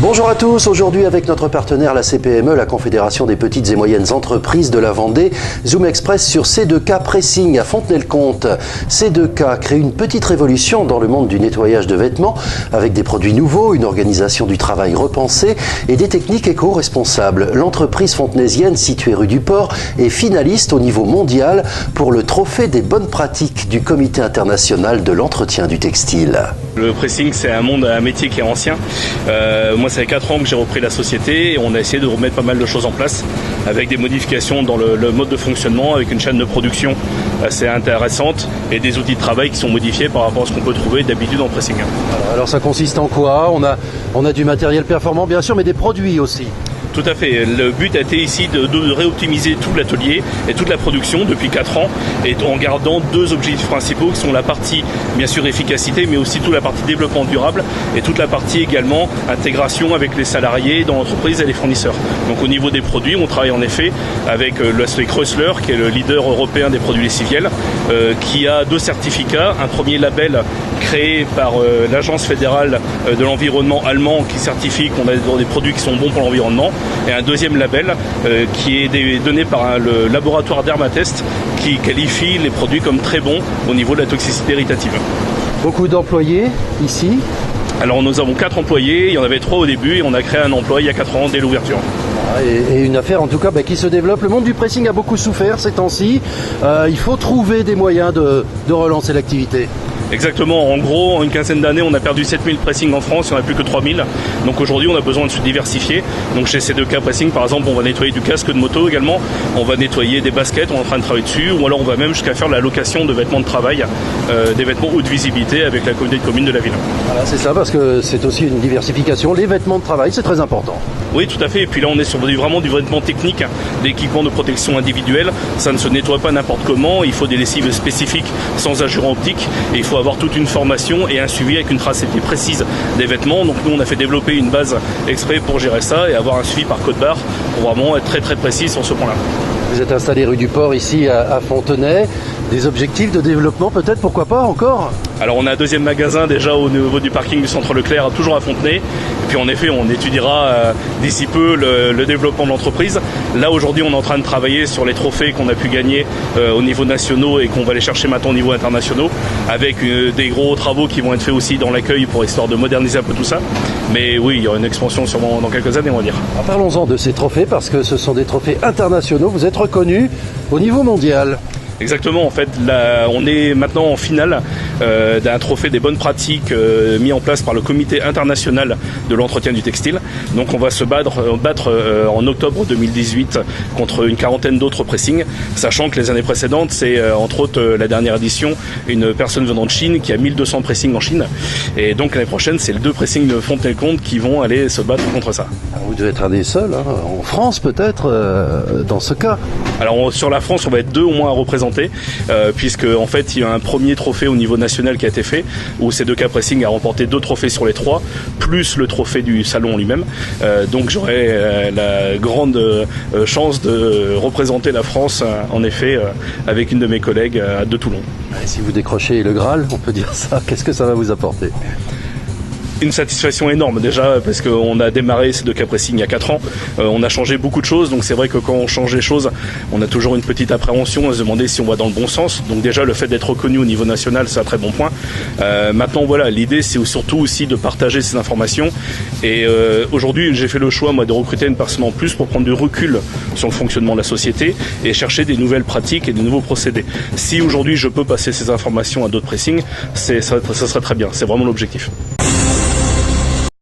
Bonjour à tous, aujourd'hui avec notre partenaire la CPME, la Confédération des petites et moyennes entreprises de la Vendée, Zoom Express sur C2K Pressing à Fontenay-le-Comte. C2K crée une petite révolution dans le monde du nettoyage de vêtements avec des produits nouveaux, une organisation du travail repensée et des techniques éco-responsables. L'entreprise fontenaisienne située rue du Port est finaliste au niveau mondial pour le trophée des bonnes pratiques du Comité international de l'entretien du textile. Le pressing, c'est un métier qui est ancien. Moi, ça fait 4 ans que j'ai repris la société et on a essayé de remettre pas mal de choses en place avec des modifications dans le mode de fonctionnement, avec une chaîne de production assez intéressante et des outils de travail qui sont modifiés par rapport à ce qu'on peut trouver d'habitude en pressing. Alors ça consiste en quoi ? On a du matériel performant bien sûr, mais des produits aussi. Tout à fait. Le but a été ici de réoptimiser tout l'atelier et toute la production depuis 4 ans et en gardant 2 objectifs principaux qui sont la partie bien sûr efficacité mais aussi toute la partie développement durable et toute la partie également intégration avec les salariés dans l'entreprise et les fournisseurs. Donc au niveau des produits, on travaille en effet avec l'associé Chrysler qui est le leader européen des produits lessiviels qui a 2 certificats. Un premier label créé par l'agence fédérale de l'environnement allemand qui certifie qu'on a des produits qui sont bons pour l'environnement. Et un deuxième label qui est donné par le laboratoire Dermatest qui qualifie les produits comme très bons au niveau de la toxicité irritative. Beaucoup d'employés ici ? Alors nous avons 4 employés, il y en avait 3 au début et on a créé un emploi il y a 4 ans dès l'ouverture. Et une affaire en tout cas qui se développe. Le monde du pressing a beaucoup souffert ces temps-ci. Il faut trouver des moyens de relancer l'activité. Exactement, en gros, en une quinzaine d'années, on a perdu 7000 pressing en France, il n'y en a plus que 3000. Donc aujourd'hui, on a besoin de se diversifier. Donc chez C2K Pressing, par exemple, on va nettoyer du casque de moto également. On va nettoyer des baskets, on est en train de travailler dessus. Ou alors on va même jusqu'à faire la location de vêtements de travail, des vêtements haute visibilité avec la communauté de communes de la ville. Voilà, c'est ça, parce que c'est aussi une diversification. Les vêtements de travail, c'est très important. Oui, tout à fait. Et puis là, on est sur vraiment du vêtement technique, d'équipements de protection individuelle. Ça ne se nettoie pas n'importe comment. Il faut des lessives spécifiques sans ajurant optique. Et il faut avoir toute une formation et un suivi avec une traçabilité précise des vêtements. Donc nous, on a fait développer une base exprès pour gérer ça et avoir un suivi par code barre pour vraiment être très très précis sur ce point-là. Vous êtes installé rue du Port ici à Fontenay. Des objectifs de développement peut-être, pourquoi pas encore ? Alors on a un deuxième magasin déjà au niveau du parking du centre Leclerc, toujours à Fontenay. Et puis en effet, on étudiera d'ici peu le développement de l'entreprise. Là aujourd'hui, on est en train de travailler sur les trophées qu'on a pu gagner au niveau nationaux et qu'on va aller chercher maintenant au niveau internationaux, avec des gros travaux qui vont être faits aussi dans l'accueil pour histoire de moderniser un peu tout ça. Mais oui, il y aura une expansion sûrement dans quelques années, on va dire. Alors parlons-en de ces trophées parce que ce sont des trophées internationaux. Vous êtes reconnus au niveau mondial. Exactement, en fait, là, on est maintenant en finale d'un trophée des bonnes pratiques mis en place par le Comité international de l'entretien du textile. Donc on va se battre en octobre 2018 contre une quarantaine d'autres pressings, sachant que les années précédentes, c'est entre autres la dernière édition, une personne venant de Chine qui a 1200 pressings en Chine. Et donc l'année prochaine, c'est les 2 pressings de Fontenay-le-Comte qui vont aller se battre contre ça. Alors, vous devez être un des seuls, hein, en France peut-être, dans ce cas. Alors sur la France, on va être 2 au moins à représenter. Puisque en fait il y a un premier trophée au niveau national qui a été fait où C2K Pressing a remporté 2 trophées sur les 3 plus le trophée du salon lui-même, donc j'aurai la grande chance de représenter la France en effet avec une de mes collègues de Toulon. Et si vous décrochez le Graal, on peut dire ça, qu'est-ce que ça va vous apporter ? Une satisfaction énorme déjà parce qu'on a démarré C2K Pressing il y a 4 ans, on a changé beaucoup de choses, donc c'est vrai que quand on change les choses on a toujours une petite appréhension à se demander si on va dans le bon sens. Donc déjà le fait d'être reconnu au niveau national, c'est un très bon point. Maintenant voilà, l'idée c'est surtout aussi de partager ces informations et aujourd'hui j'ai fait le choix moi de recruter une personne en plus pour prendre du recul sur le fonctionnement de la société et chercher des nouvelles pratiques et des nouveaux procédés. Si aujourd'hui je peux passer ces informations à d'autres pressings, ça serait très bien, c'est vraiment l'objectif.